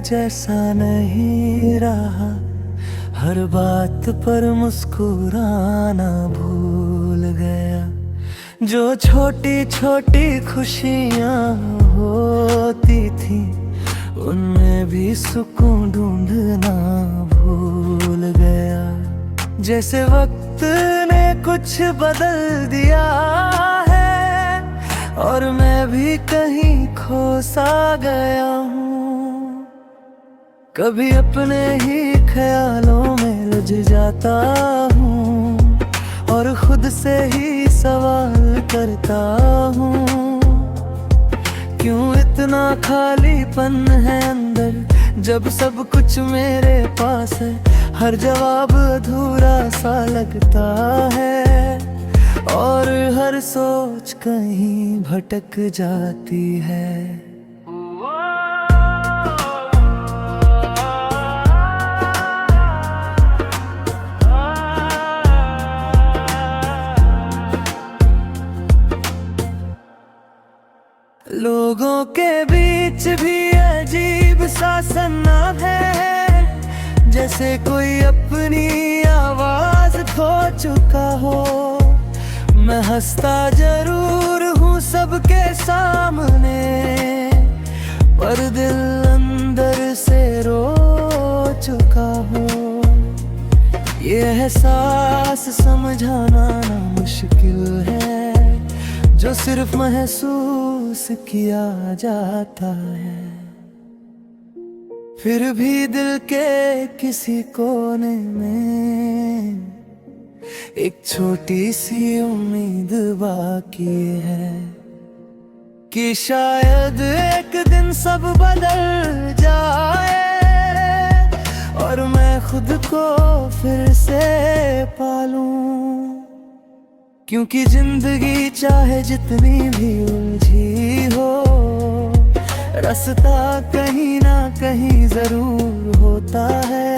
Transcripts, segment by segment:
जैसा नहीं रहा, हर बात पर मुस्कुराना भूल गया। जो छोटी छोटी खुशियाँ होती थी, उनमें भी सुकून ढूंढना भूल गया। जैसे वक्त ने कुछ बदल दिया है और मैं भी कहीं खो सा गया हूँ। कभी अपने ही ख्यालों में उलझ जाता हूँ और खुद से ही सवाल करता हूँ, क्यों इतना खालीपन है अंदर जब सब कुछ मेरे पास है। हर जवाब अधूरा सा लगता है और हर सोच कहीं भटक जाती है। लोगों के बीच भी अजीब सा सन्नाटा है, जैसे कोई अपनी आवाज खो चुका हो। मैं हंसता जरूर हूँ सबके सामने, पर दिल अंदर से रो चुका हो। ये एहसास समझाना ना मुश्किल है, जो सिर्फ महसूस किया जाता है। फिर भी दिल के किसी कोने में एक छोटी सी उम्मीद बाकी है कि शायद एक दिन सब बदल जाए और मैं खुद को फिर से पालूं। क्योंकि जिंदगी चाहे जितनी भी उलझी हो, रास्ता कहीं ना कहीं जरूर होता है।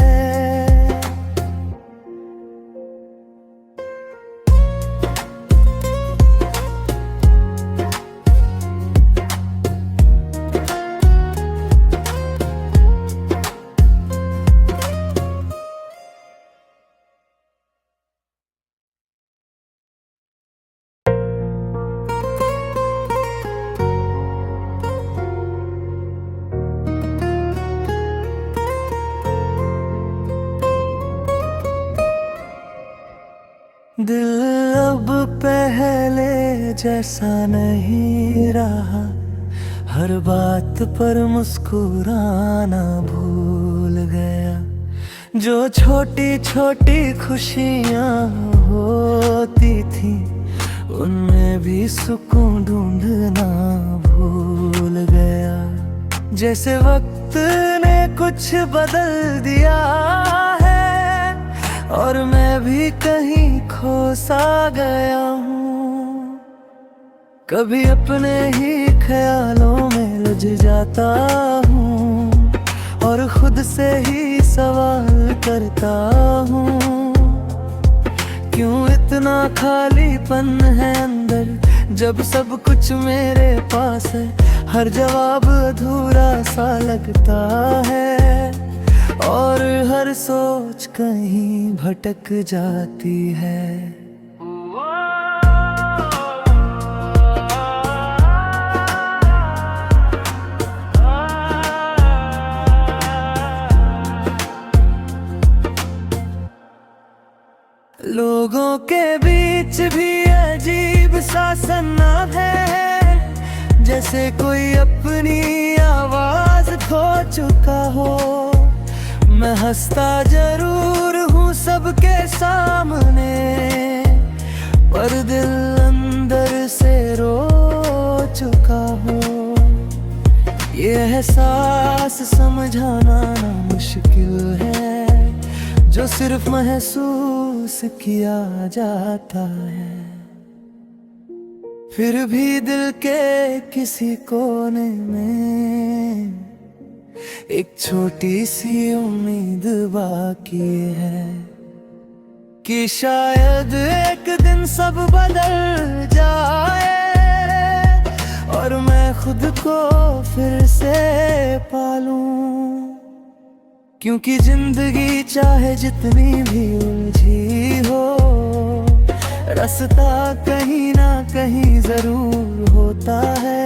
दिल अब पहले जैसा नहीं रहा, हर बात पर मुस्कुराना भूल गया। जो छोटी छोटी खुशियाँ होती थी, उनमें भी सुकून ढूंढना भूल गया। जैसे वक्त ने कुछ बदल दिया है और मैं भी कहीं खो सा गया हूँ। कभी अपने ही ख्यालों में उलझ जाता हूँ और खुद से ही सवाल करता हूँ, क्यों इतना खालीपन है अंदर जब सब कुछ मेरे पास है। हर जवाब अधूरा सा लगता है और हर सोच कहीं भटक जाती है। लोगों के बीच भी अजीब सा सन्नाटा है, जैसे कोई अपनी आवाज खो चुका हो। मैं हंसता जरूर हूँ सबके सामने, पर दिल अंदर से रो चुका हो। ये एहसास समझाना ना मुश्किल है, जो सिर्फ महसूस किया जाता है। फिर भी दिल के किसी कोने में एक छोटी सी उम्मीद बाकी है कि शायद एक दिन सब बदल जाए और मैं खुद को फिर से पालूं। क्योंकि जिंदगी चाहे जितनी भी उलझी हो, रास्ता कहीं ना कहीं जरूर होता है।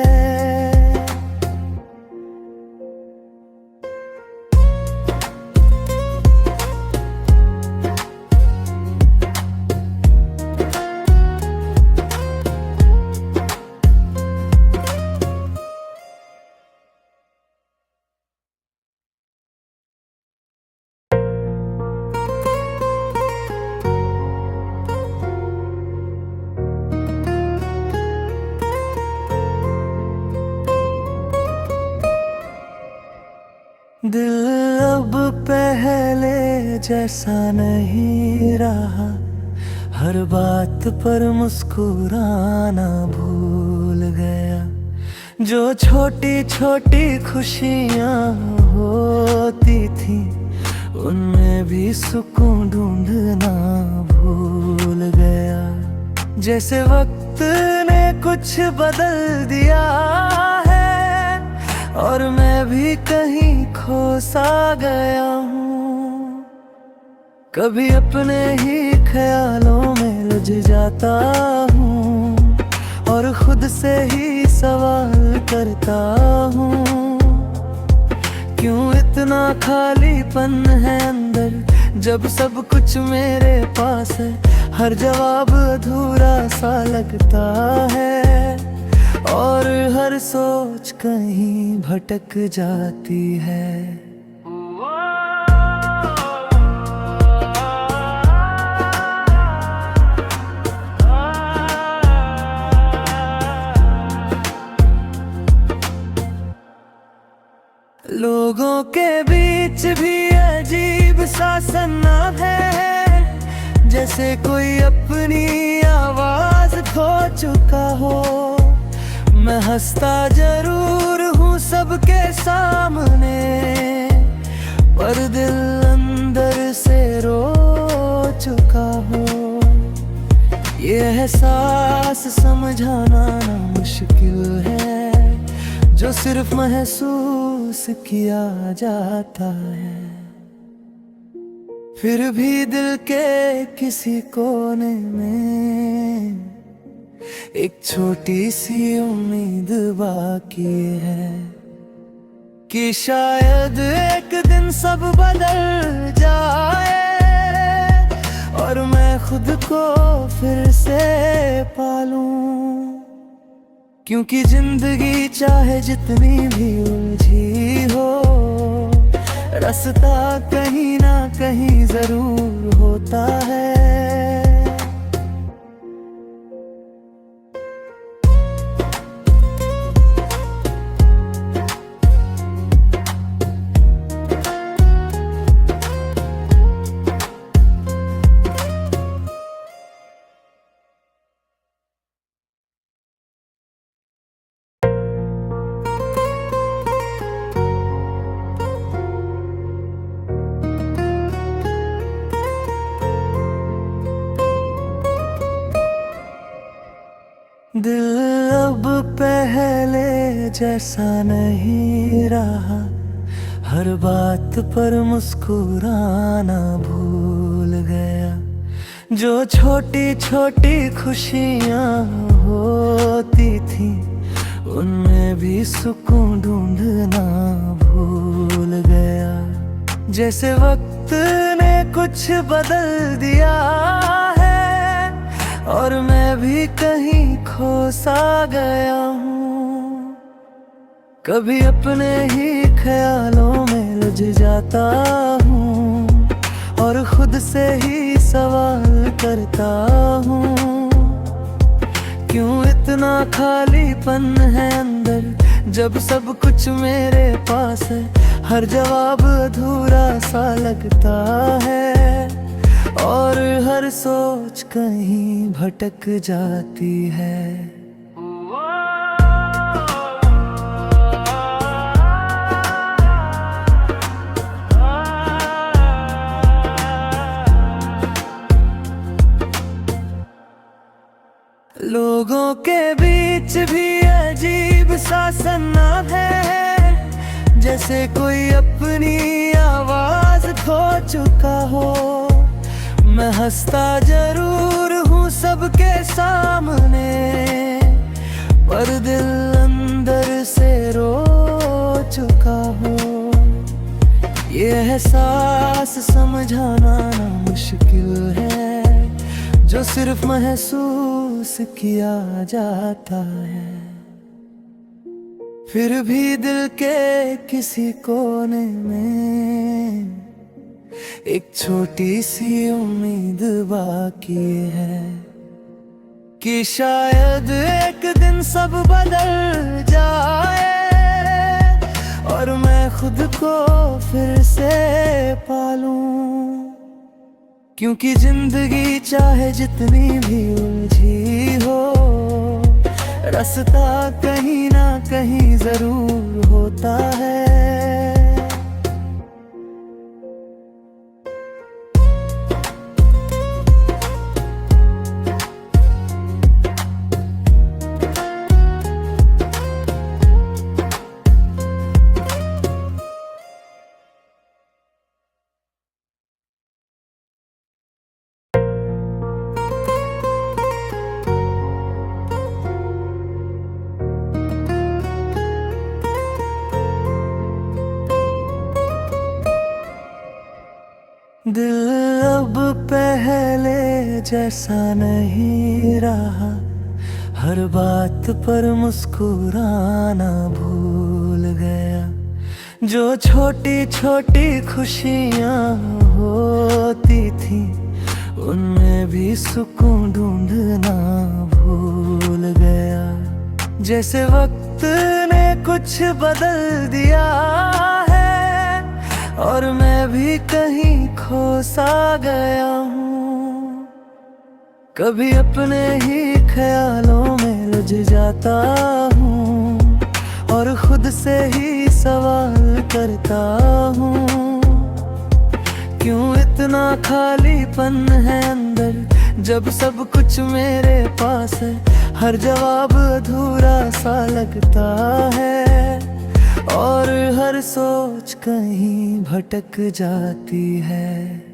दिल अब पहले जैसा नहीं रहा, हर बात पर मुस्कुराना भूल गया। जो छोटी छोटी खुशियाँ होती थी, उनमें भी सुकून ढूंढना भूल गया। जैसे वक्त ने कुछ बदल दिया है और मैं भी कहीं खो सा गया हूँ। कभी अपने ही ख्यालों में उलझ जाता हूँ और खुद से ही सवाल करता हूँ, क्यों इतना खालीपन है अंदर जब सब कुछ मेरे पास है। हर जवाब अधूरा सा लगता है और हर सोच कहीं भटक जाती है। लोगों के बीच भी अजीब सा सन्नाटा है, जैसे कोई अपनी आवाज खो चुका हो। मैं हंसता जरूर हूँ सबके सामने, पर दिल अंदर से रो चुका हो। ये एहसास समझाना ना मुश्किल है, जो सिर्फ महसूस किया जाता है। फिर भी दिल के किसी कोने में एक छोटी सी उम्मीद बाकी है कि शायद एक दिन सब बदल जाए और मैं खुद को फिर से पालूं। क्योंकि जिंदगी चाहे जितनी भी उलझी हो, रास्ता कहीं ना कहीं जरूर होता है। दिल अब पहले जैसा नहीं रहा, हर बात पर मुस्कुराना भूल गया। जो छोटी छोटी खुशियाँ होती थी, उनमें भी सुकून ढूंढना भूल गया। जैसे वक्त ने कुछ बदल दिया है और मैं भी कहीं खो सा गया हूँ। कभी अपने ही ख्यालों में उलझ जाता हूँ और खुद से ही सवाल करता हूँ, क्यों इतना खालीपन है अंदर जब सब कुछ मेरे पास है। हर जवाब अधूरा सा लगता है और हर सोच कहीं भटक जाती है। लोगों के बीच भी अजीब सा सन्नाटा है, जैसे कोई अपनी आवाज खो चुका हो। मैं हंसता जरूर हूँ सबके सामने, पर दिल अंदर से रो चुका हो। ये एहसास समझाना ना मुश्किल है, जो सिर्फ महसूस किया जाता है। फिर भी दिल के किसी कोने में एक छोटी सी उम्मीद बाकी है, कि शायद एक दिन सब बदल जाए और मैं खुद को फिर से पालूं। क्योंकि जिंदगी चाहे जितनी भी उलझी हो, रास्ता कहीं ना कहीं जरूर होता है। दिल अब पहले जैसा नहीं रहा, हर बात पर मुस्कुराना भूल गया। जो छोटी छोटी खुशियाँ होती थी, उनमें भी सुकून ढूंढना भूल गया। जैसे वक्त ने कुछ बदल दिया है और मैं भी कहीं खो सा गया हूँ। कभी अपने ही ख्यालों में उलझ जाता हूँ और खुद से ही सवाल करता हूँ, क्यों इतना खालीपन है अंदर, जब सब कुछ मेरे पास है। हर जवाब अधूरा सा लगता है और हर सोच कहीं भटक जाती है।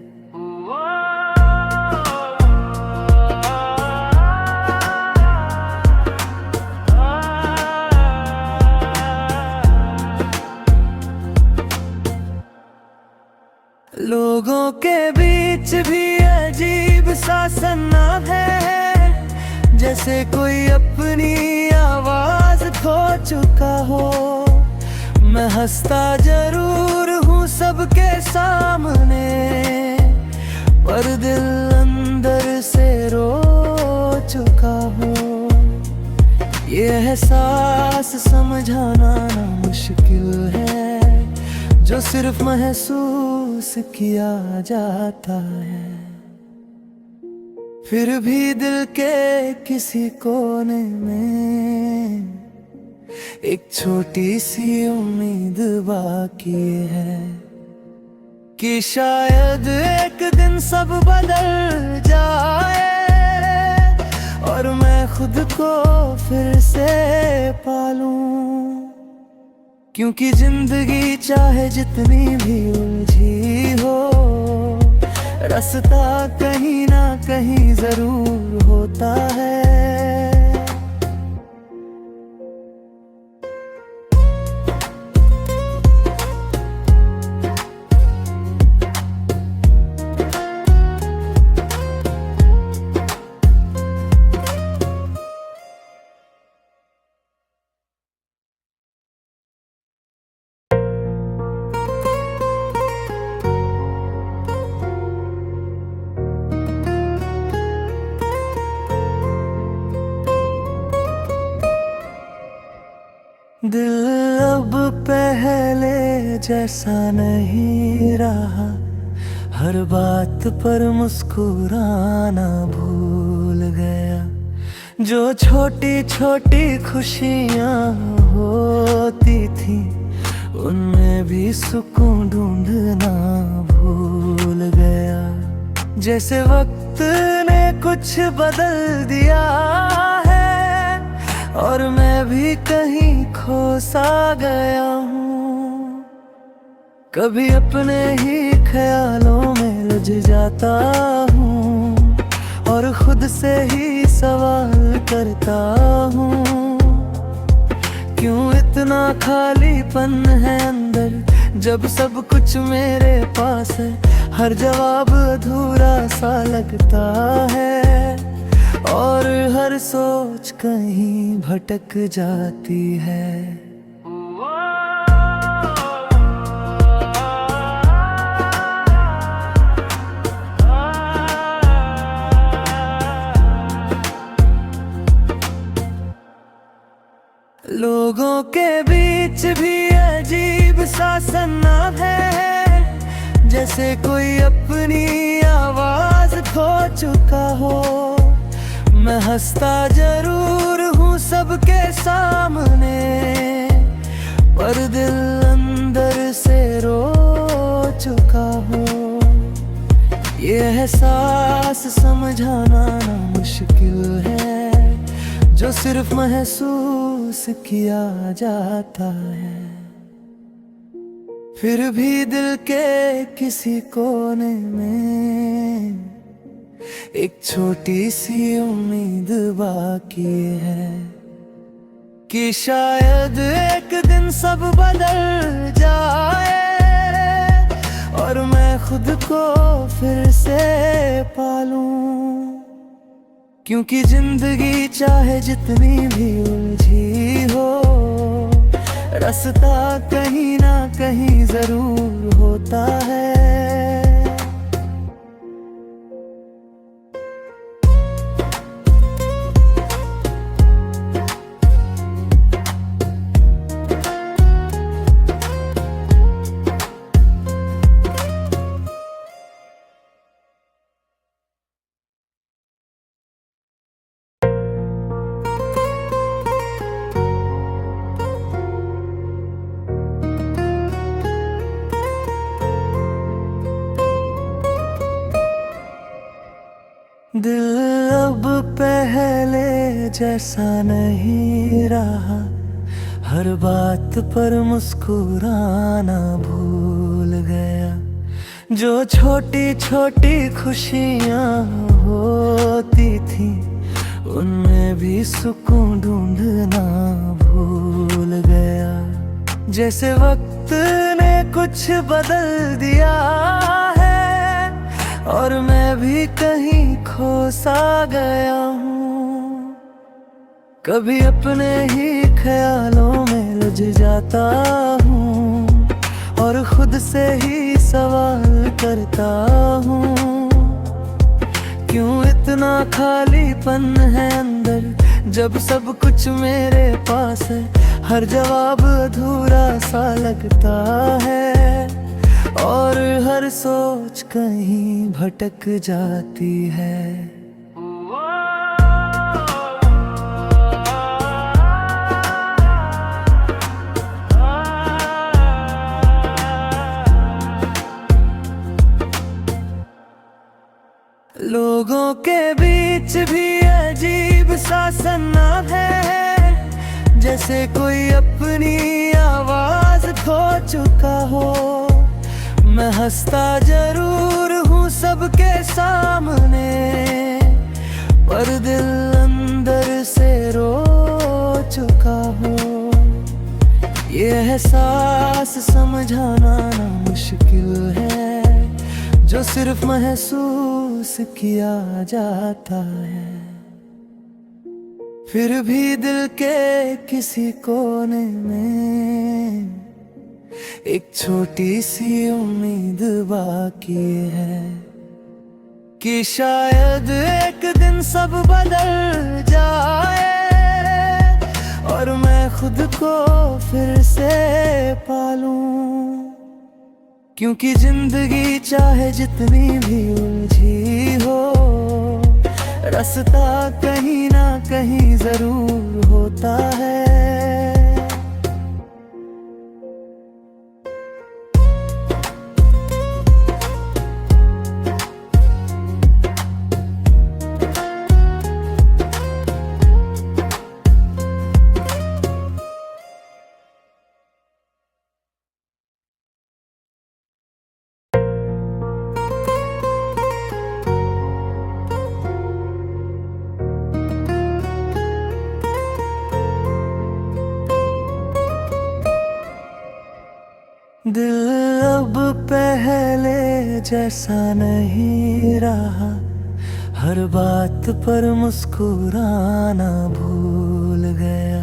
लोगों के बीच भी अजीब सा सन्नाटा है, जैसे कोई अपनी आवाज खो चुका हो। मैं हंसता जरूर हूँ सबके सामने, पर दिल अंदर से रो चुका हो। ये एहसास समझाना ना मुश्किल है, जो सिर्फ महसूस किया जाता है। फिर भी दिल के किसी कोने में एक छोटी सी उम्मीद बाकी है, कि शायद एक दिन सब बदल जाए और मैं खुद को फिर से पालूं। क्योंकि जिंदगी चाहे जितनी भी उलझी हो, रास्ता कहीं ना कहीं जरूर होता है। दिल अब पहले जैसा नहीं रहा, हर बात पर मुस्कुराना भूल गया। जो छोटी छोटी खुशियाँ होती थी, उनमें भी सुकून ढूंढना भूल गया। जैसे वक्त ने कुछ बदल दिया है और मैं भी कहीं खो सा गया हूँ। कभी अपने ही ख्यालों में उलझ जाता हूँ और खुद से ही सवाल करता हूँ, क्यों इतना खालीपन है अंदर जब सब कुछ मेरे पास है। हर जवाब अधूरा सा लगता है और हर सोच कहीं भटक जाती है। लोगों के बीच भी अजीब सा सन्नाटा है, जैसे कोई अपनी आवाज खो चुका हो। मैं हंसता जरूर हूँ सबके सामने, पर दिल अंदर से रो चुका हो। ये एहसास समझाना ना मुश्किल है, जो सिर्फ महसूस किया जाता है। फिर भी दिल के किसी कोने में एक छोटी सी उम्मीद बाकी है कि शायद एक दिन सब बदल जाए और मैं खुद को फिर से पालूं। क्योंकि जिंदगी चाहे जितनी भी उलझी हो, रास्ता कहीं ना कहीं जरूर होता है। दिल अब पहले जैसा नहीं रहा, हर बात पर मुस्कुराना भूल गया। जो छोटी छोटी खुशियाँ होती थी, उनमें भी सुकून ढूंढना भूल गया। जैसे वक्त ने कुछ बदल दिया है और मैं भी कहीं खो सा गया हूँ। कभी अपने ही ख्यालों में उलझ जाता हूँ और खुद से ही सवाल करता हूँ, क्यों इतना खालीपन है अंदर जब सब कुछ मेरे पास है। हर जवाब अधूरा सा लगता है और हर सोच कहीं भटक जाती है। लोगों के बीच भी अजीब सा सन्नाटा है, जैसे कोई अपनी आवाज खो चुका हो। मैं हंसता जरूर हूँ सबके सामने, पर दिल अंदर से रो चुका हो। ये एहसास समझाना ना मुश्किल है, जो सिर्फ महसूस किया जाता है। फिर भी दिल के किसी कोने में एक छोटी सी उम्मीद बाकी है कि शायद एक दिन सब बदल जाए और मैं खुद को फिर से पालूं। क्योंकि जिंदगी चाहे जितनी भी उलझी हो, रास्ता कहीं ना कहीं जरूर होता है। दिल अब पहले जैसा नहीं रहा, हर बात पर मुस्कुराना भूल गया।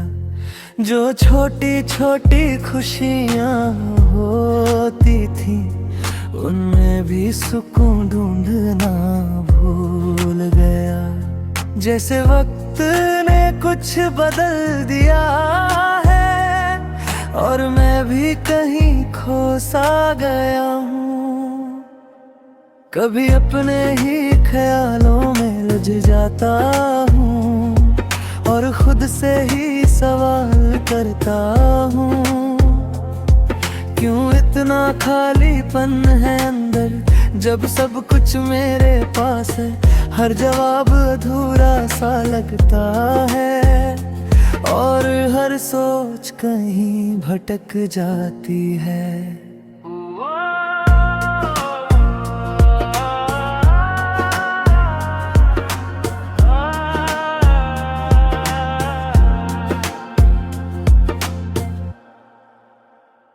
जो छोटी छोटी खुशियाँ होती थी, उनमें भी सुकून ढूंढना भूल गया। जैसे वक्त ने कुछ बदल दिया है, और मैं भी कहीं खो सा गया हूँ। कभी अपने ही ख्यालों में उलझ जाता हूँ, और खुद से ही सवाल करता हूँ, क्यों इतना खालीपन है अंदर, जब सब कुछ मेरे पास है। हर जवाब अधूरा सा लगता है, और हर सोच कहीं भटक जाती है।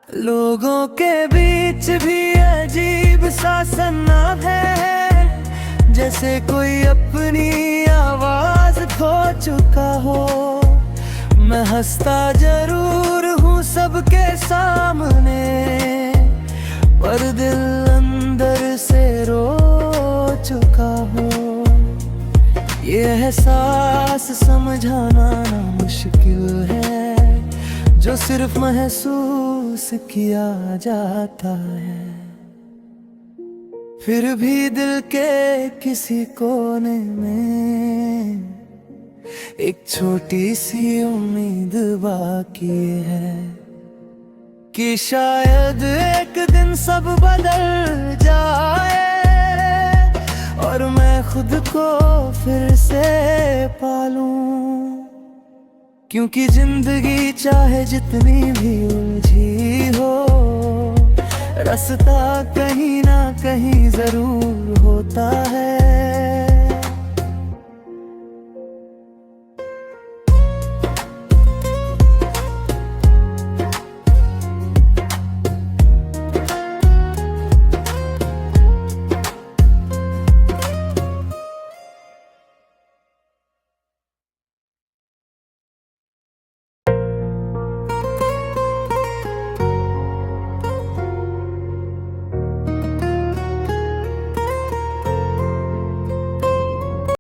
लोगों के बीच भी अजीब सा सन्नाटा है, जैसे कोई अपनी आवाज खो चुका हो। मैं हंसता जरूर हूँ सबके सामने, पर दिल अंदर से रो चुका हो। ये एहसास समझाना ना मुश्किल है, जो सिर्फ महसूस किया जाता है। फिर भी दिल के किसी कोने में एक छोटी सी उम्मीद बाकी है, कि शायद एक दिन सब बदल जाए, और मैं खुद को फिर से पालूं। क्योंकि जिंदगी चाहे जितनी भी उलझी हो, रास्ता कहीं ना कहीं जरूर होता है।